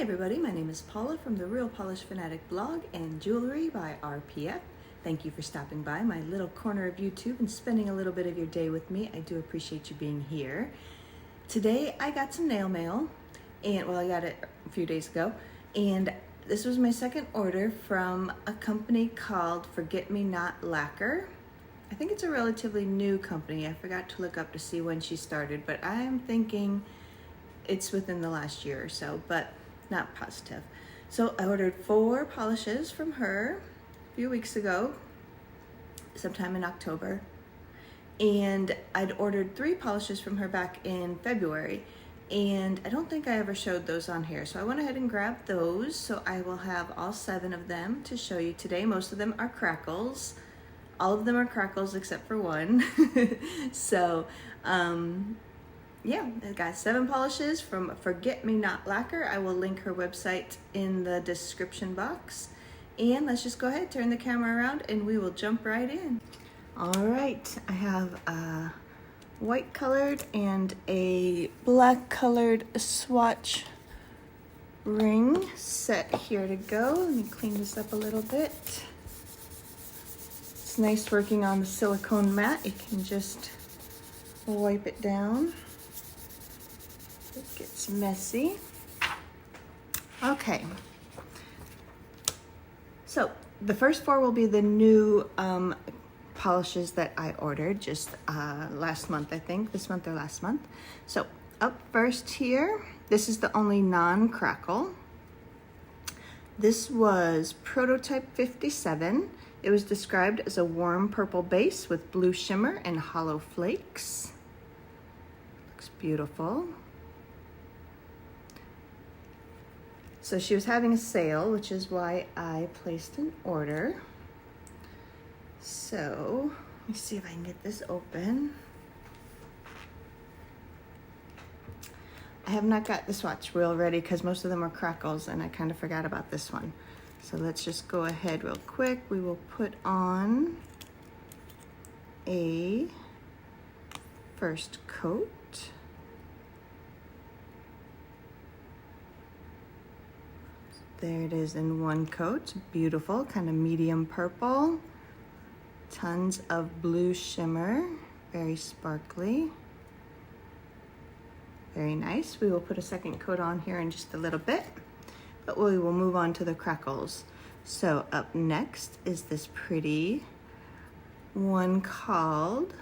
everybody, my name is Paula from the Real Polish Fanatic blog and jewelry by RPF. Thank you for stopping by my little corner of YouTube and spending a little bit of your day with me. I do appreciate you being here. Today I got some nail mail, and well, I got it a few days ago, and this was my second order from a company called Forget Me Not Lacquer. I think it's a relatively new company. I forgot to look up to see when she started, but I am thinking it's within the last year or so, but not positive. So I ordered 4 polishes from her a few weeks ago, sometime in October. And I'd ordered 3 polishes from her back in February. And I don't think I ever showed those on here. So I went ahead and grabbed those. So I will have all 7 of them to show you today. Most of them are crackles. All of them are crackles except for one. So, yeah, I got 7 polishes from Forget Me Not Lacquer. I will link her website in the description box. And let's just go ahead, turn the camera around, and we will jump right in. All right, I have a white colored and a black colored swatch ring set here to go. Let me clean this up a little bit. It's nice working on the silicone mat. You can just wipe it down. It gets messy. Okay. So the first 4 will be the new polishes that I ordered just last month, I think. This month or last month. So up first here, this is the only non-crackle. This was Prototype 57. It was described as a warm purple base with blue shimmer and hollow flakes. Looks beautiful. So she was having a sale, which is why I placed an order. So let me see if I can get this open. I have not got the swatch wheel ready because most of them are crackles and I kind of forgot about this one. So let's just go ahead real quick. We will put on a first coat. There it is in one coat. Beautiful, kind of medium purple. Tons of blue shimmer, very sparkly. Very nice. We will put a second coat on here in just a little bit, but we will move on to the crackles. So up next is this pretty one called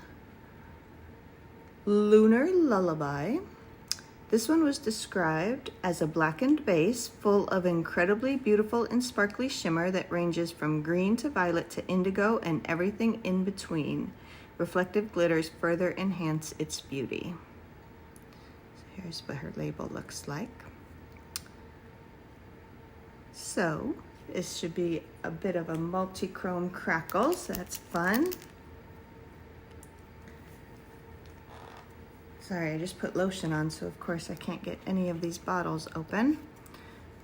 Lunar Lullaby. This one was described as a blackened base full of incredibly beautiful and sparkly shimmer that ranges from green to violet to indigo and everything in between. Reflective glitters further enhance its beauty. So here's what her label looks like. So this should be a bit of a multi-chrome crackle, so that's fun. Sorry, I just put lotion on, so of course I can't get any of these bottles open.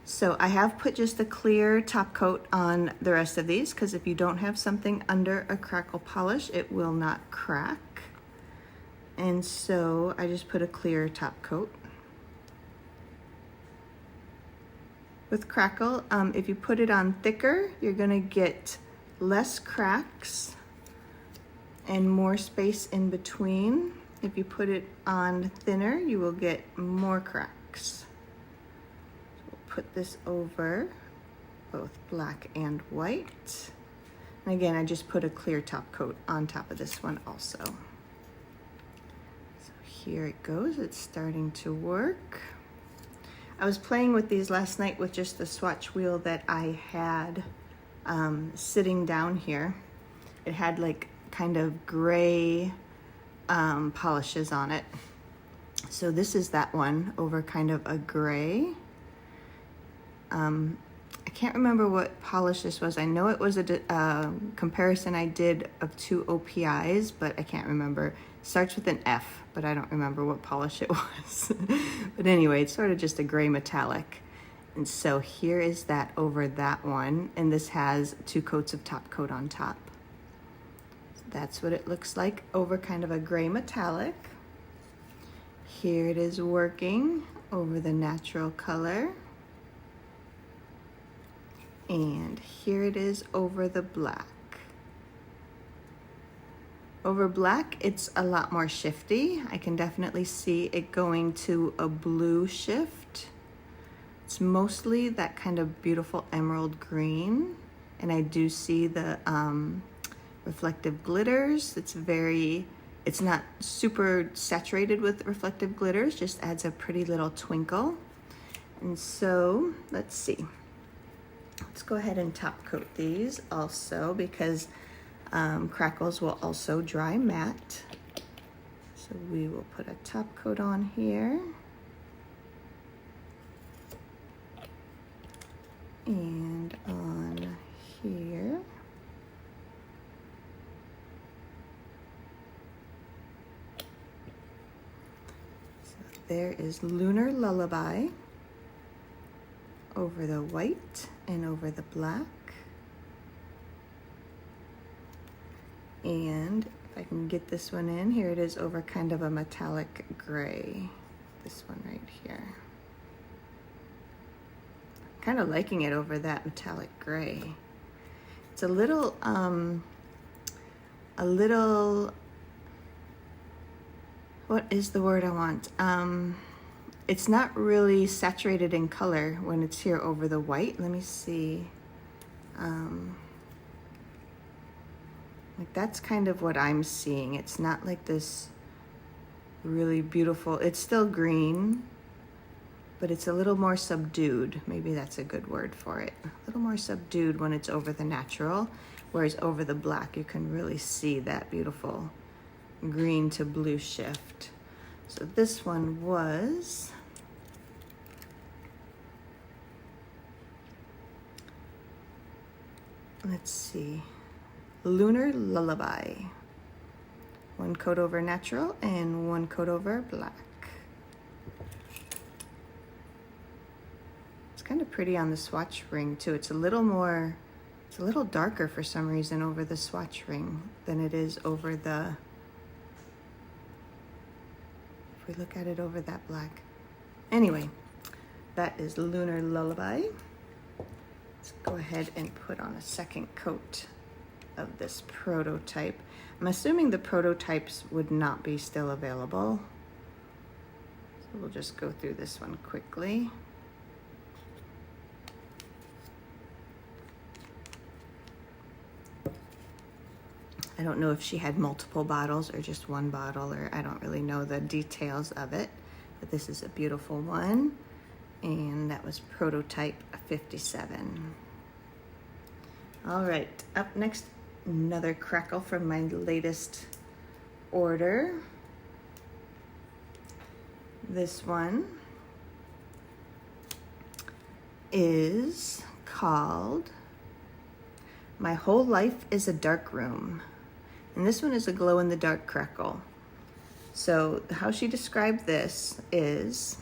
So I have put just a clear top coat on the rest of these, because if you don't have something under a crackle polish, it will not crack. And so I just put a clear top coat. With crackle, if you put it on thicker, you're gonna get less cracks and more space in between. If you put it on thinner, you will get more cracks. So we'll put this over both black and white. And again, I just put a clear top coat on top of this one also. So here it goes, it's starting to work. I was playing with these last night with just the swatch wheel that I had sitting down here. It had like kind of gray polishes on it. So this is that one over kind of a gray. I can't remember what polish this was. I know it was a comparison I did of 2 OPIs, but I can't remember. It starts with an F, but I don't remember what polish it was. But anyway, it's sort of just a gray metallic. And so here is that over that one, and this has 2 coats of top coat on top. That's what it looks like over kind of a gray metallic. Here it is working over the natural color. And here it is over the black. Over black, it's a lot more shifty. I can definitely see it going to a blue shift. It's mostly that kind of beautiful emerald green. And I do see the reflective glitters. It's not super saturated with reflective glitters, just adds a pretty little twinkle. And so, let's see. Let's go ahead and top coat these also, because crackles will also dry matte. So we will put a top coat on here. And on here. So there is Lunar Lullaby over the white and over the black. And if I can get this one in, here it is over kind of a metallic gray. This one right here. Kind of liking it over that metallic gray. It's a little, what is the word I want? It's not really saturated in color when it's here over the white. Let me see. Like that's kind of what I'm seeing. It's not like this really beautiful, it's still green, but it's a little more subdued. Maybe that's a good word for it. A little more subdued when it's over the natural, whereas over the black, you can really see that beautiful green to blue shift. So this one was, let's see, Lunar Lullaby. One coat over natural and one coat over black. Kind of pretty on the swatch ring too. It's a little darker for some reason over the swatch ring than it is over the, if we look at it over that black. Anyway, that is Lunar Lullaby. Let's go ahead and put on a second coat of this prototype. I'm assuming the prototypes would not be still available. So we'll just go through this one quickly. I don't know if she had multiple bottles or just one bottle, or I don't really know the details of it, but this is a beautiful one. And that was prototype 57. All right, up next, another crackle from my latest order. This one is called My Whole Life is a Dark Room. And this one is a glow-in-the-dark crackle. So how she described this is,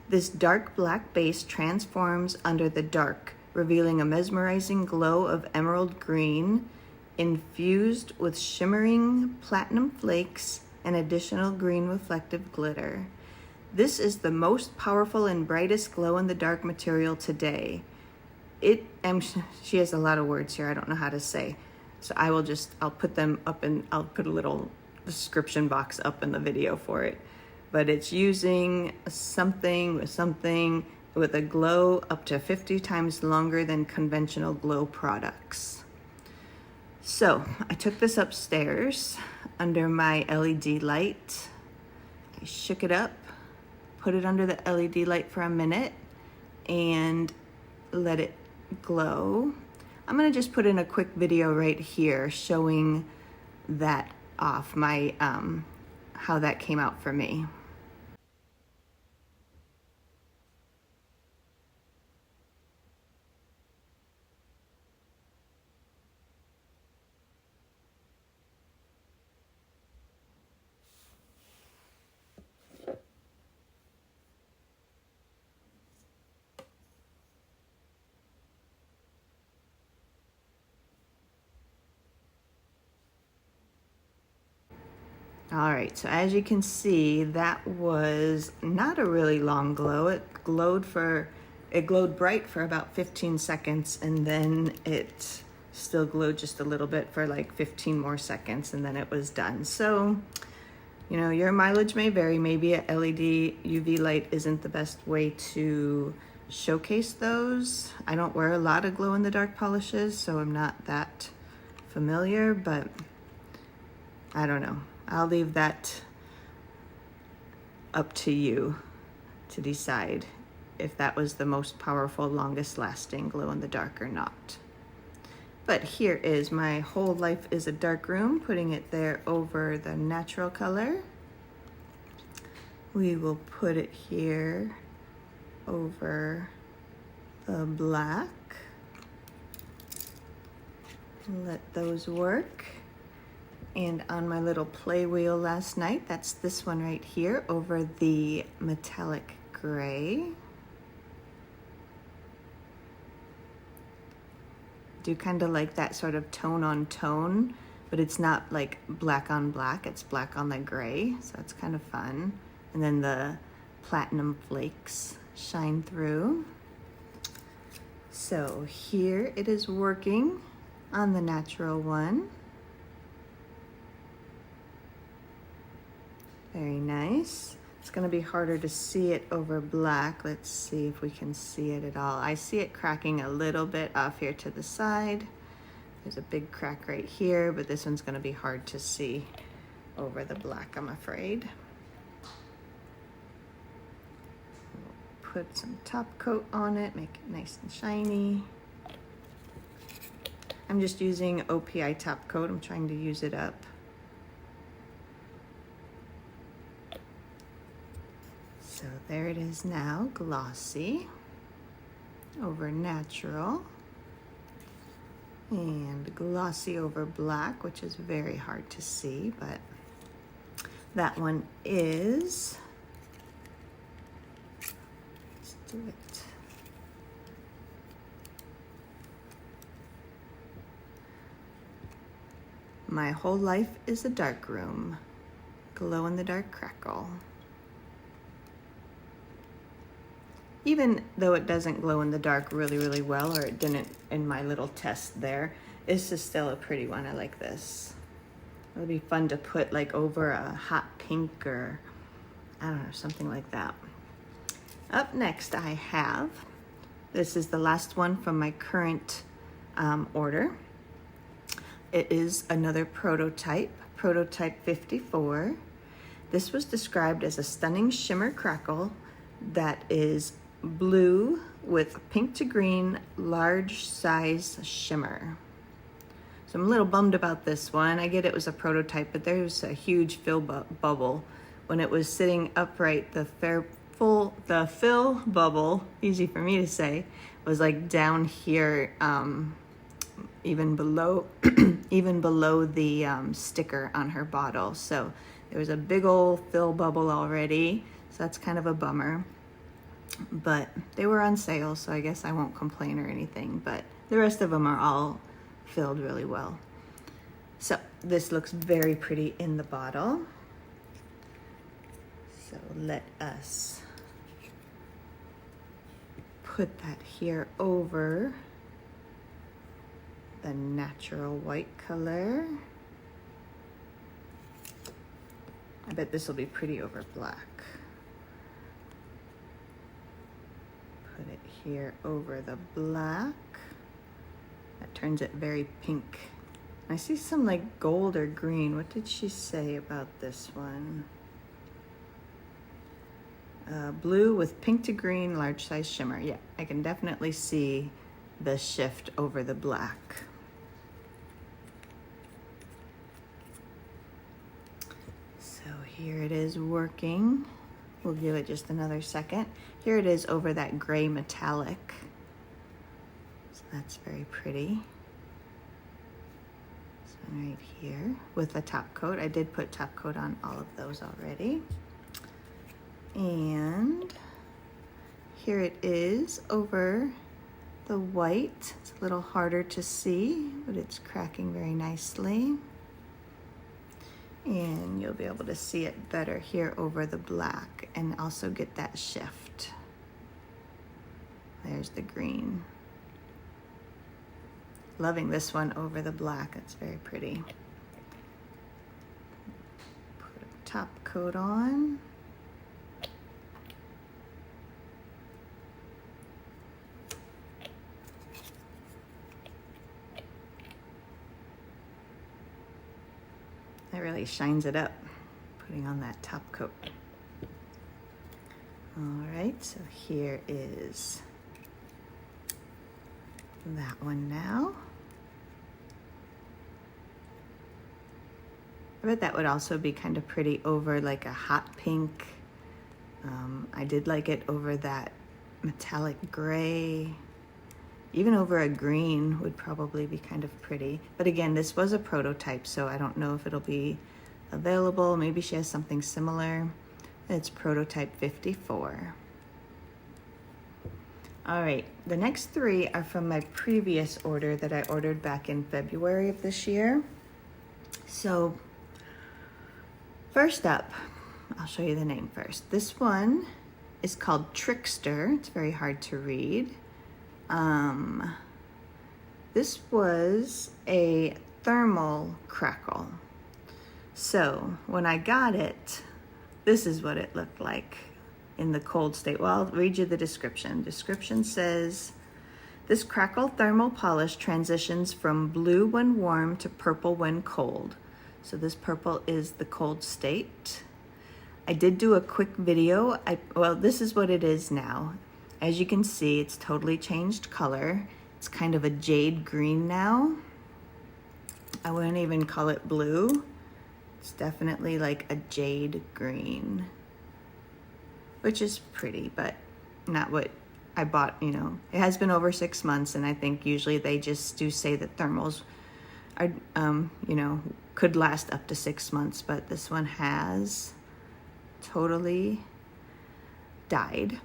this dark black base transforms under the dark, revealing a mesmerizing glow of emerald green, infused with shimmering platinum flakes and additional green reflective glitter. This is the most powerful and brightest glow-in-the-dark material today. She has a lot of words here I don't know how to say. So I'll put them up, and I'll put a little description box up in the video for it. But it's using something with a glow up to 50 times longer than conventional glow products. So I took this upstairs under my LED light. I shook it up, put it under the LED light for a minute, and let it glow. I'm gonna just put in a quick video right here showing that off, my how that came out for me. All right, so as you can see, that was not a really long glow. It glowed for it glowed bright for about 15 seconds, and then it still glowed just a little bit for like 15 more seconds, and then it was done. So, you know, your mileage may vary. Maybe a LED UV light isn't the best way to showcase those. I don't wear a lot of glow-in-the-dark polishes, so I'm not that familiar, but I don't know. I'll leave that up to you to decide if that was the most powerful, longest lasting glow-in-the-dark or not. But here is my Whole Life is a Dark Room, putting it there over the natural color. We will put it here over the black. Let those work. And on my little play wheel last night, that's this one right here over the metallic gray. Do kind of like that sort of tone on tone, but it's not like black on black, it's black on the gray, so it's kind of fun. And then the platinum flakes shine through. So here it is working on the natural one. Very nice. It's going to be harder to see it over black. Let's see if we can see it at all. I see it cracking a little bit off here to the side. There's a big crack right here, but this one's going to be hard to see over the black, I'm afraid. We'll put some top coat on it, make it nice and shiny. I'm just using OPI top coat. I'm trying to use it up. So there it is now, glossy over natural and glossy over black, which is very hard to see, but that one is, let's do it. My Whole Life is a Dark Room, glow-in-the-dark crackle. Even though it doesn't glow in the dark really well, or it didn't in my little test there, it's just still a pretty one. I like this. It'll be fun to put like over a hot pink or I don't know, something like that. Up next I have, this is the last one from my current order. It is another prototype, Prototype 54. This was described as a stunning shimmer crackle that is blue with pink to green large size shimmer. So I'm a little bummed about this one. I get it was a prototype, but there's a huge fill bubble. When it was sitting upright, the fill bubble, easy for me to say, was like down here, even below even below the sticker on her bottle. So there was a big old fill bubble already, so that's kind of a bummer. But they were on sale, so I guess I won't complain or anything, but the rest of them are all filled really well. So this looks very pretty in the bottle. So let us put that here over the natural white color. I bet this will be pretty over black. Put it here over the black. That turns it very pink. I see some like gold or green. What did she say about this one? Blue with pink to green, large size shimmer. Yeah, I can definitely see the shift over the black. So here it is working. We'll give it just another second. Here it is over that gray metallic. So that's very pretty. This one right here with the top coat. I did put top coat on all of those already. And here it is over the white. It's a little harder to see, but it's cracking very nicely. And you'll be able to see it better here over the black and also get that shift. there's the green. Loving this one over the black. It's very pretty. Put a top coat on. It really shines it up, putting on that top coat. All right, so here is that one now. I bet that would also be kind of pretty over like a hot pink. I did like it over that metallic gray. Even over a green would probably be kind of pretty. But again, this was a prototype, so I don't know if it'll be available. Maybe she has something similar. It's prototype 54. All right, the next three are from my previous order that I ordered back in February of this year. So first up, I'll show you the name first. This one is called Trickster. It's very hard to read. This was a thermal crackle. So when I got it, this is what it looked like in the cold state. Well, I'll read you the description. Description says, this crackle thermal polish transitions from blue when warm to purple when cold. So this purple is the cold state. I did do a quick video. Well, this is what it is now. As you can see, it's totally changed color. It's kind of a jade green now. I wouldn't even call it blue. It's definitely like a jade green, which is pretty, but not what I bought, you know. It has been over 6 months, and I think usually they just do say that thermals are, you know, could last up to 6 months, but this one has totally died.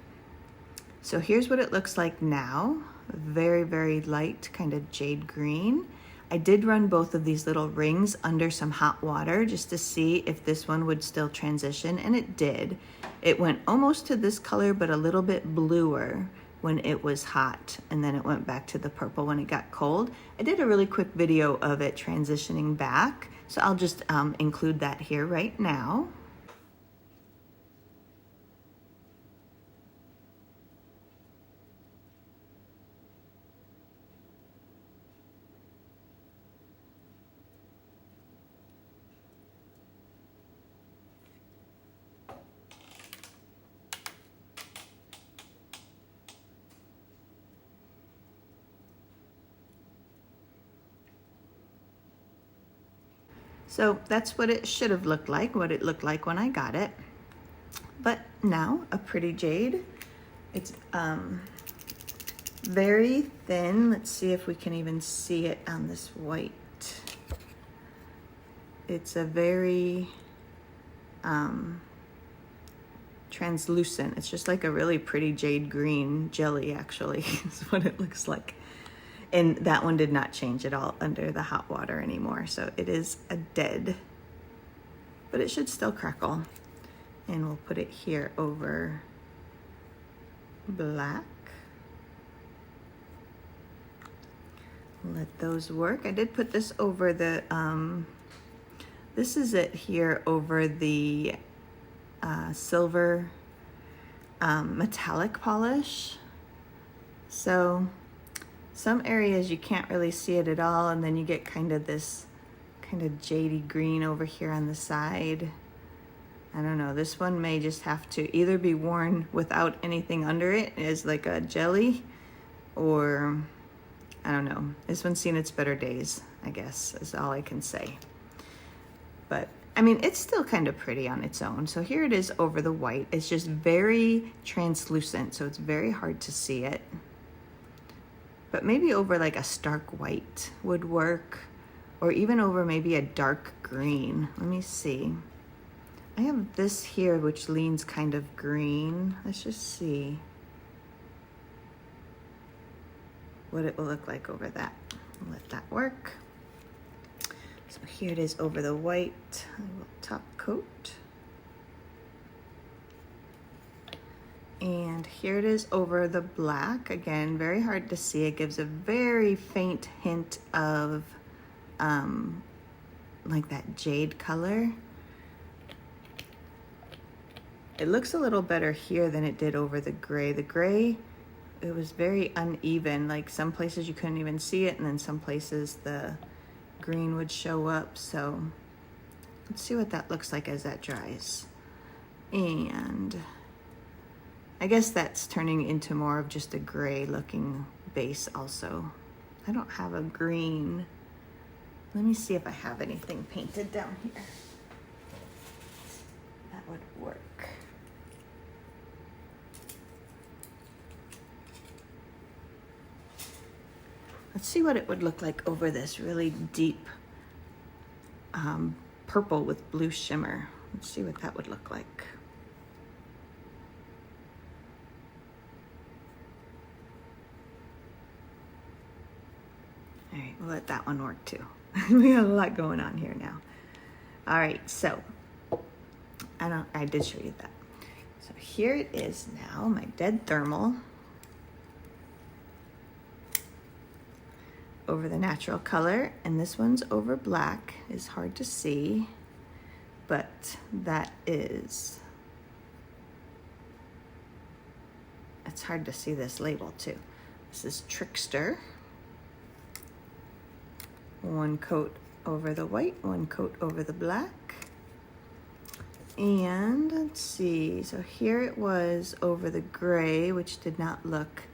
So here's what it looks like now. Very, very light kind of jade green. I did run both of these little rings under some hot water just to see if this one would still transition, and it did. It went almost to this color, but a little bit bluer when it was hot, and then it went back to the purple when it got cold. I did a really quick video of it transitioning back, so I'll just include that here right now. So that's what it should have looked like, what it looked like when I got it. But now, a pretty jade. It's very thin. Let's see if we can even see it on this white. It's a very translucent. It's just like a really pretty jade green jelly, actually, is what it looks like. And that one did not change at all under the hot water anymore. So it is a dead, but it should still crackle. And we'll put it here over black. Let those work. I did put this over the, this is it here over the silver metallic polish. So some areas you can't really see it at all, and then you get kind of this kind of jadey green over here on the side. I don't know, this one may just have to either be worn without anything under it as like a jelly, or I don't know. This one's seen its better days, I guess, is all I can say. But I mean, it's still kind of pretty on its own. So here it is over the white. It's just very translucent, so it's very hard to see it. But maybe over like a stark white would work, or even over maybe a dark green. Let me see. I have this here which leans kind of green. Let's just see what it will look like over that. I'll let that work. So here it is over the white. I will top coat. And here it is over the black. Again, very hard to see. It gives a very faint hint of like that jade color. It looks a little better here than it did over the gray. The gray, it was very uneven. Like some places you couldn't even see it, and then some places the green would show up. So let's see what that looks like as that dries. And I guess that's turning into more of just a gray looking base also. I don't have a green. Let me see if I have anything painted down here. That would work. Let's see what it would look like over this really deep purple with blue shimmer. Let's see what that would look like. All right, we'll let that one work too. We got a lot going on here now. All right, so I did show you that. So here it is now, my dead thermal over the natural color, and this one's over black. Is hard to see, but it's hard to see this label too. This is Trickster. One coat over the white, one coat over the black. And let's see, so here it was over the gray, which did not look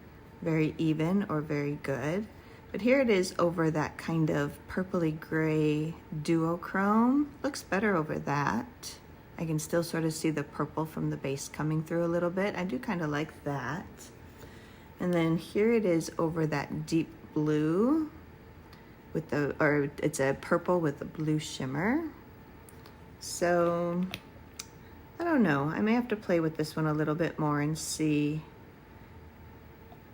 very even or very good. But here it is over that kind of purpley gray duochrome. Looks better over that. I can still sort of see the purple from the base coming through a little bit. I do kind of like that. And then here it is over that deep blue with it's a purple with a blue shimmer. So I don't know. I may have to play with this one a little bit more and see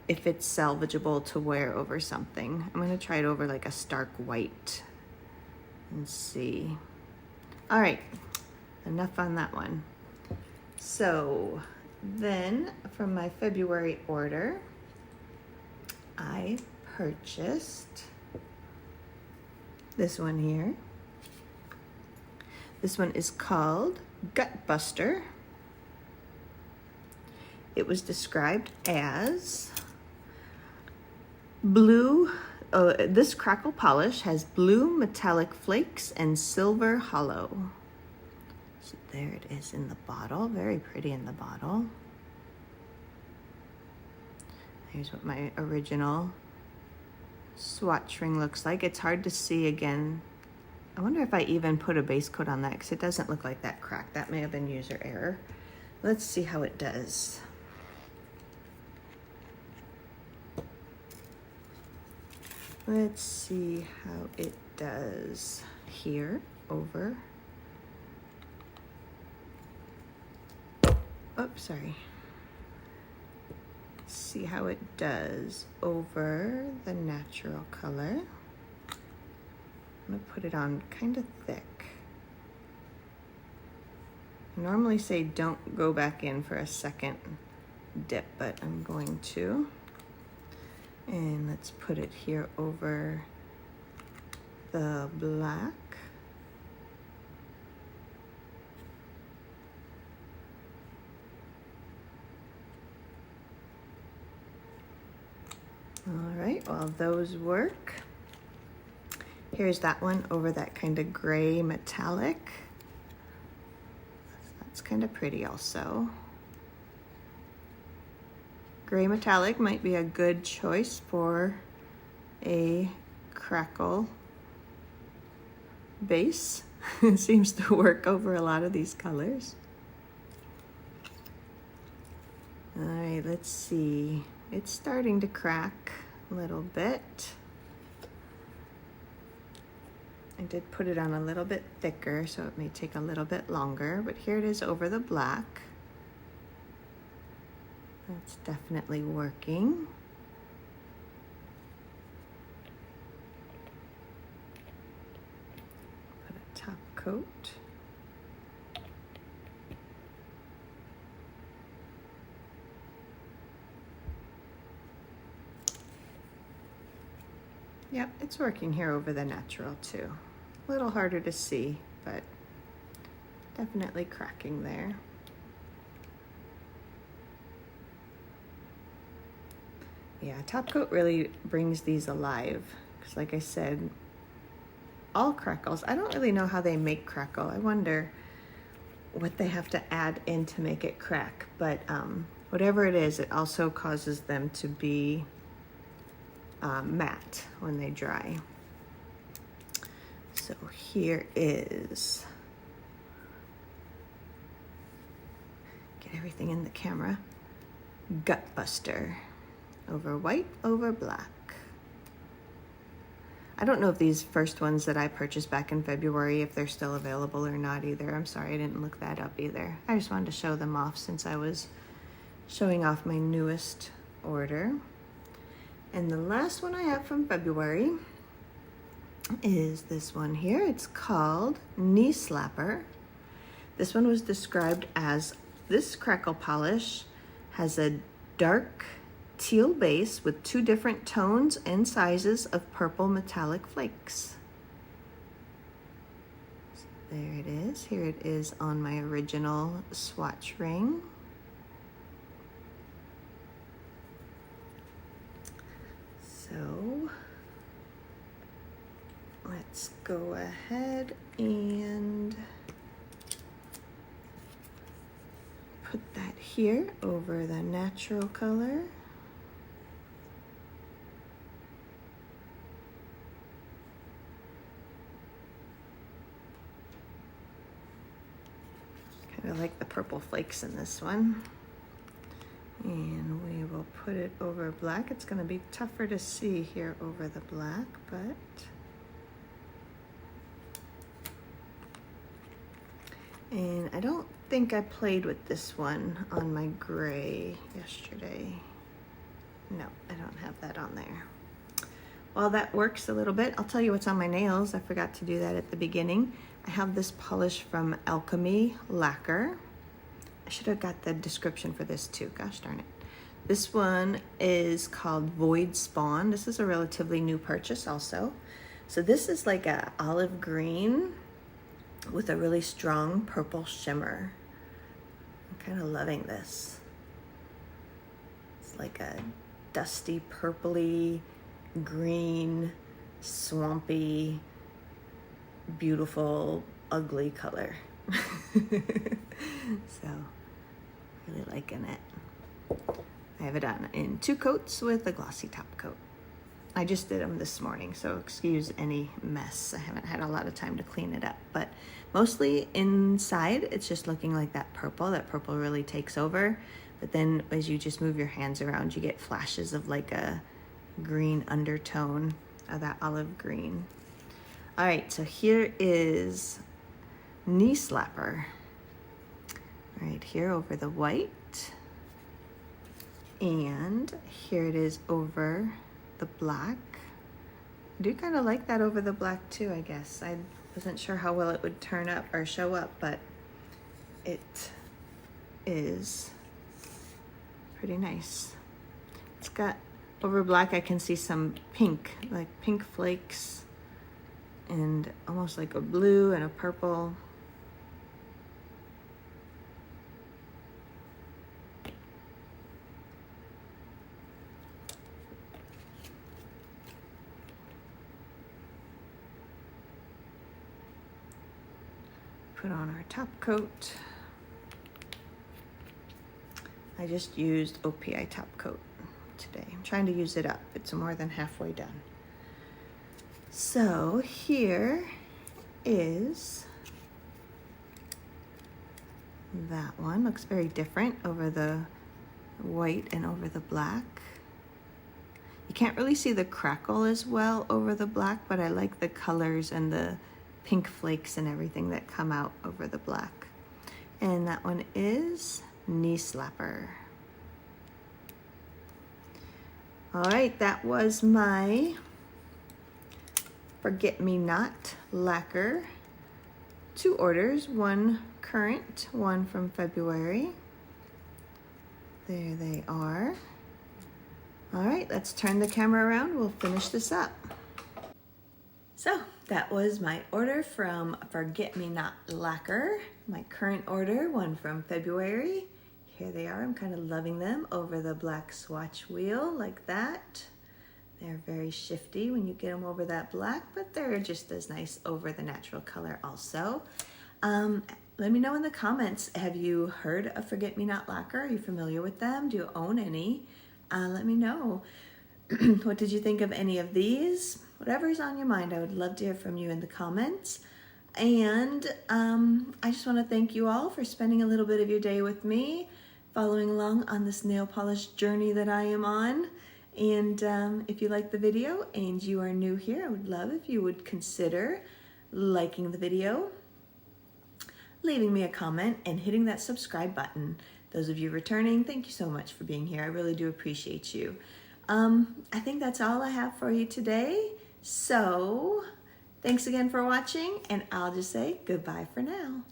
if it's salvageable to wear over something. I'm gonna try it over like a stark white and see. All right, enough on that one. So then from my February order, I purchased this one here. This one is called Gutbuster. It was described as blue, this crackle polish has blue metallic flakes and silver hollow. So there it is in the bottle, very pretty in the bottle. Here's what my original swatch ring looks like. It's hard to see again. I wonder if I even put a base coat on that because it doesn't look like that cracked. That may have been user error. Let's see how it does. Let's see how it does here over. Oops, sorry. Let's see how it does over the natural color. I'm gonna put it on kind of thick. I normally say don't go back in for a second dip, but I'm going to. And let's put it here over the black. All right, well, those work. Here's that one over that kind of gray metallic. That's kind of pretty also. Gray metallic might be a good choice for a crackle base. It seems to work over a lot of these colors. All right, let's see. It's starting to crack a little bit. I did put it on a little bit thicker, so it may take a little bit longer, but here it is over the black. That's definitely working. Put a top coat. Yep, it's working here over the natural too. A little harder to see, but definitely cracking there. Yeah, top coat really brings these alive, because like I said, all crackles, I don't really know how they make crackle. I wonder what they have to add in to make it crack, but whatever it is, it also causes them to be matte when they dry. So here is, get everything in the camera, Gutbuster, over white, over black. I don't know if these first ones that I purchased back in February, if they're still available or not either. I'm sorry, I didn't look that up either. I just wanted to show them off since I was showing off my newest order. And the last one I have from February is this one here. It's called Knee Slapper. This one was described as, this crackle polish has a dark teal base with 2 different tones and sizes of purple metallic flakes. So there it is. Here it is on my original swatch ring. So let's go ahead and put that here over the natural color. Kind of like the purple flakes in this one. And we will put it over black. It's going to be tougher to see here over the black, but and I don't think I played with this one on my gray yesterday. No, I don't have that on there. Well, that works a little bit. I'll tell you what's on my nails. I forgot to do that at the beginning. I have this polish from Alchemy Lacquer. I should have got the description for this too, gosh darn it. This one is called Void Spawn. This is a relatively new purchase also. So this is like a olive green with a really strong purple shimmer. I'm kind of loving this. It's like a dusty, purpley, green, swampy, beautiful, ugly color. So, really liking it. I have it on in 2 coats with a glossy top coat. I just did them this morning, so excuse any mess. I haven't had a lot of time to clean it up, but mostly inside, it's just looking like that purple. That purple really takes over, but then as you just move your hands around, you get flashes of like a green undertone of that olive green. All right, so here is Knee Slapper. Right here over the white, and here it is over the black. I do kind of like that over the black too, I guess. I wasn't sure how well it would turn up or show up, but it is pretty nice. It's got, over black I can see some pink, like pink flakes, and almost like a blue and a purple. Put on our top coat. I just used OPI top coat today. I'm trying to use it up. It's more than halfway done. So here is that one. Looks very different over the white and over the black. You can't really see the crackle as well over the black, but I like the colors and the pink flakes and everything that come out over the black. And that one is Knee Slapper. All right, that was my Forget Me Not lacquer. 2 orders, one current, one from February. There they are. All right, let's turn the camera around. We'll finish this up. So that was my order from Forget Me Not Lacquer, my current order, one from February. Here they are. I'm kind of loving them over the black swatch wheel like that. They're very shifty when you get them over that black, but they're just as nice over the natural color also. Let me know in the comments, have you heard of Forget Me Not Lacquer? Are you familiar with them? Do you own any? Let me know. What did you think of any of these? Whatever's on your mind, I would love to hear from you in the comments. And I just want to thank you all for spending a little bit of your day with me, following along on this nail polish journey that I am on. And if you like the video and you are new here, I would love if you would consider liking the video, leaving me a comment, and hitting that subscribe button. Those of you returning, thank you so much for being here. I really do appreciate you. I think that's all I have for you today. So thanks again for watching, and I'll just say goodbye for now.